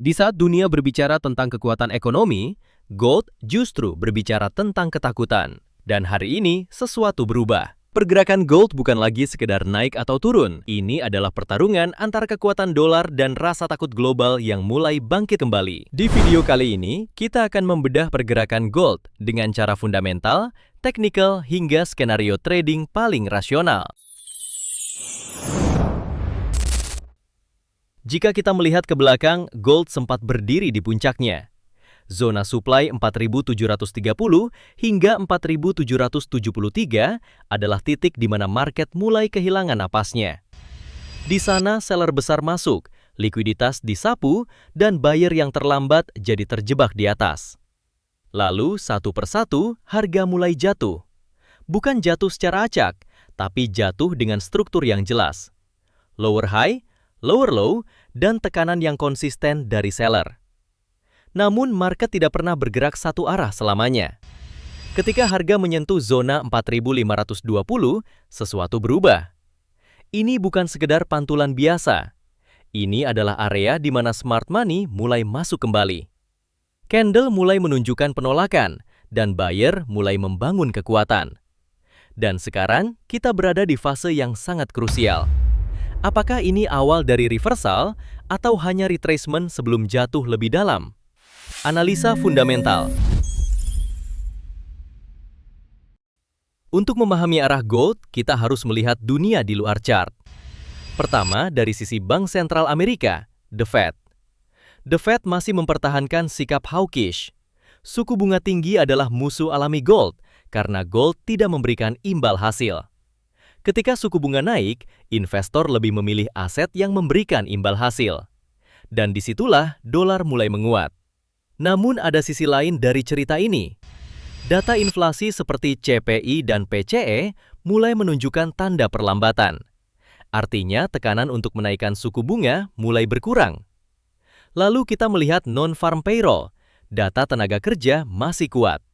Di saat dunia berbicara tentang kekuatan ekonomi, gold justru berbicara tentang ketakutan. Dan hari ini, sesuatu berubah. Pergerakan gold bukan lagi sekedar naik atau turun. Ini adalah pertarungan antara kekuatan dolar dan rasa takut global yang mulai bangkit kembali. Di video kali ini, kita akan membedah pergerakan gold dengan cara fundamental, teknikal, hingga skenario trading paling rasional. Jika kita melihat ke belakang, gold sempat berdiri di puncaknya. Zona supply 4.730 hingga 4.773 adalah titik di mana market mulai kehilangan napasnya. Di sana seller besar masuk, likuiditas disapu, dan buyer yang terlambat jadi terjebak di atas. Lalu satu persatu harga mulai jatuh. Bukan jatuh secara acak, tapi jatuh dengan struktur yang jelas. Lower high, lower low, dan tekanan yang konsisten dari seller. Namun, market tidak pernah bergerak satu arah selamanya. Ketika harga menyentuh zona 4.520, sesuatu berubah. Ini bukan sekedar pantulan biasa. Ini adalah area di mana smart money mulai masuk kembali. Candle mulai menunjukkan penolakan, dan buyer mulai membangun kekuatan. Dan sekarang, kita berada di fase yang sangat krusial. Apakah ini awal dari reversal, atau hanya retracement sebelum jatuh lebih dalam? Analisa fundamental. Untuk memahami arah gold, kita harus melihat dunia di luar chart. Pertama, dari sisi Bank Sentral Amerika, The Fed. The Fed masih mempertahankan sikap hawkish. Suku bunga tinggi adalah musuh alami gold, karena gold tidak memberikan imbal hasil. Ketika suku bunga naik, investor lebih memilih aset yang memberikan imbal hasil. Dan disitulah dolar mulai menguat. Namun ada sisi lain dari cerita ini. Data inflasi seperti CPI dan PCE mulai menunjukkan tanda perlambatan. Artinya tekanan untuk menaikkan suku bunga mulai berkurang. Lalu kita melihat non-farm payroll, data tenaga kerja masih kuat.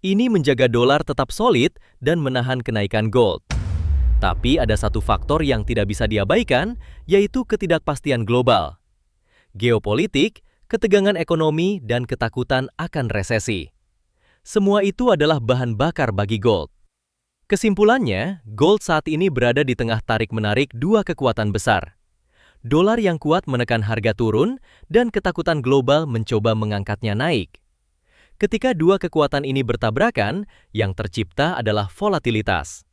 Ini menjaga dolar tetap solid dan menahan kenaikan gold. Tapi ada satu faktor yang tidak bisa diabaikan, yaitu ketidakpastian global. Geopolitik, ketegangan ekonomi, dan ketakutan akan resesi. Semua itu adalah bahan bakar bagi gold. Kesimpulannya, gold saat ini berada di tengah tarik-menarik dua kekuatan besar. Dolar yang kuat menekan harga turun, dan ketakutan global mencoba mengangkatnya naik. Ketika dua kekuatan ini bertabrakan, yang tercipta adalah volatilitas.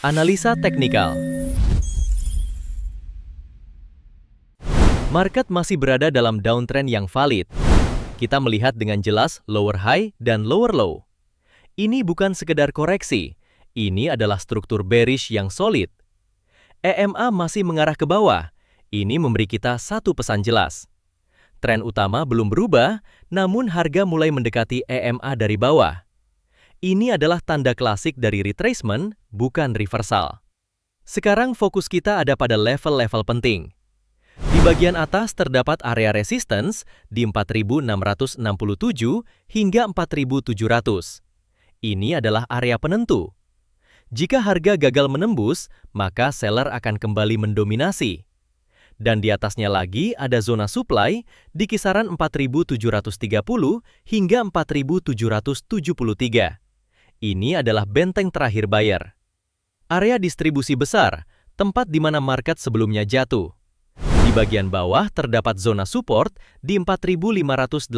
Analisa teknikal. Market masih berada dalam downtrend yang valid. Kita melihat dengan jelas lower high dan lower low. Ini bukan sekedar koreksi, ini adalah struktur bearish yang solid. EMA masih mengarah ke bawah. Ini memberi kita satu pesan jelas. Tren utama belum berubah, namun harga mulai mendekati EMA dari bawah. Ini adalah tanda klasik dari retracement, bukan reversal. Sekarang fokus kita ada pada level-level penting. Di bagian atas terdapat area resistance di 4.667 hingga 4.700. Ini adalah area penentu. Jika harga gagal menembus, maka seller akan kembali mendominasi. Dan di atasnya lagi ada zona supply di kisaran 4.730 hingga 4.773. Ini adalah benteng terakhir buyer. Area distribusi besar, tempat di mana market sebelumnya jatuh. Di bagian bawah terdapat zona support di 4.580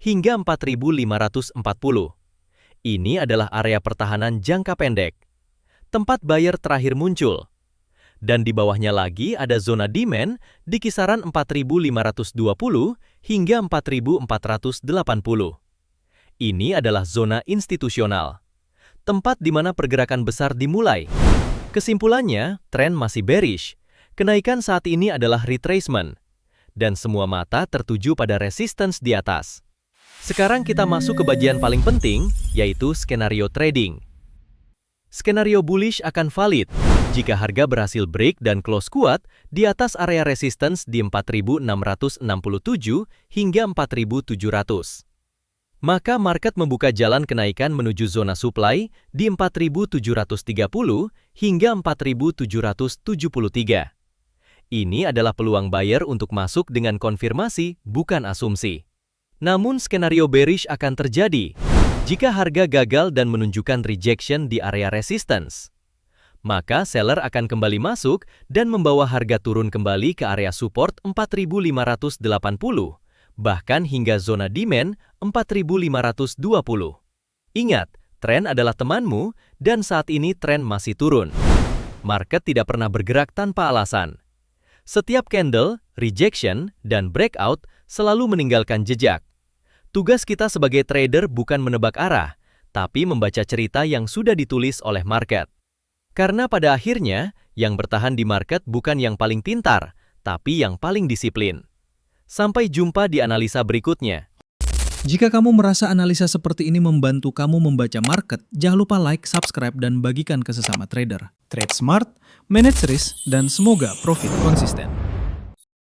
hingga 4.540. Ini adalah area pertahanan jangka pendek. Tempat buyer terakhir muncul. Dan di bawahnya lagi ada zona demand di kisaran 4.520 hingga 4.480. Ini adalah zona institusional. Tempat di mana pergerakan besar dimulai. Kesimpulannya, tren masih bearish. Kenaikan saat ini adalah retracement, dan semua mata tertuju pada resistance di atas. Sekarang kita masuk ke bagian paling penting, yaitu skenario trading. Skenario bullish akan valid jika harga berhasil break dan close kuat di atas area resistance di 4.667 hingga 4.700. Maka market membuka jalan kenaikan menuju zona supply di 4.730 hingga 4.773. Ini adalah peluang buyer untuk masuk dengan konfirmasi, bukan asumsi. Namun skenario bearish akan terjadi jika harga gagal dan menunjukkan rejection di area resistance. Maka seller akan kembali masuk dan membawa harga turun kembali ke area support 4.580, bahkan hingga zona demand 4.520. Ingat, tren adalah temanmu dan saat ini tren masih turun. Market tidak pernah bergerak tanpa alasan. Setiap candle, rejection, dan breakout selalu meninggalkan jejak. Tugas kita sebagai trader bukan menebak arah, tapi membaca cerita yang sudah ditulis oleh market. Karena pada akhirnya, yang bertahan di market bukan yang paling pintar, tapi yang paling disiplin. Sampai jumpa di analisa berikutnya. Jika kamu merasa analisa seperti ini membantu kamu membaca market, jangan lupa like, subscribe, dan bagikan ke sesama trader. Trade smart, manage risk, dan semoga profit konsisten.